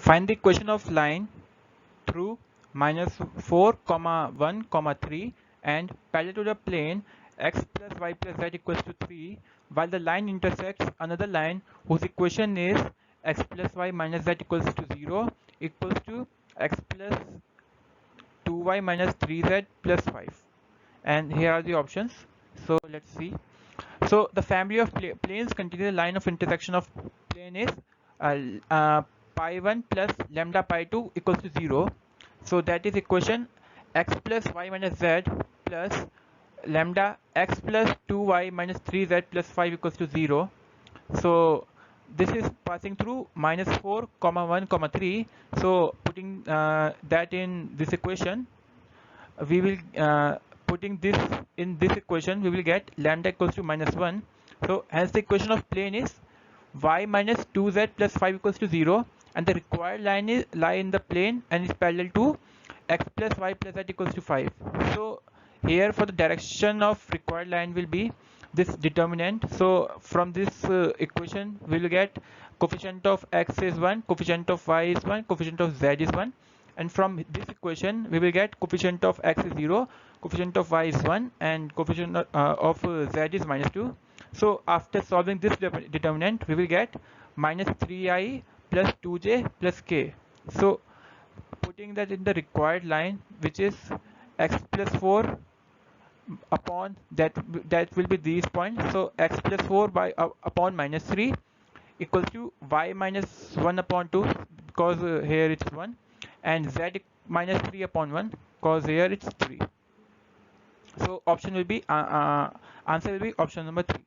Find the equation of line through -4, 1, 3 and parallel to the plane x plus y plus z equals to 3, while the line intersects another line whose equation is x plus y minus z equals to 0 equals to x plus 2y minus 3z plus 5. And here are the options. So let's see. So the family of planes containing the line of intersection of plane is pi 1 plus lambda pi 2 equals to 0. So that is equation x plus y minus z plus lambda x plus 2y minus 3z plus 5 equals to 0. So this is passing through -4, 1, 3. So putting that in this equation, we will putting this in this equation, we will get lambda equals to -1. So hence the equation of plane is y minus 2z plus 5 equals to 0, and the required line is lie in the plane and is parallel to x plus y plus z equals to 5. So here for the direction of required line will be this determinant. So from this equation we will get coefficient of x is 1, coefficient of y is 1, coefficient of z is 1, and from this equation we will get coefficient of x is 0, coefficient of y is 1, and coefficient of z is -2. So after solving this determinant, we will get -3i plus 2j plus k. So putting that in the required line, which is x plus 4 upon that will be these points. So x plus 4 by upon -3 equals to y minus 1 upon 2, because here it's 1, and z minus 3 upon 1, because here it's 3. So option will be answer will be option number 3.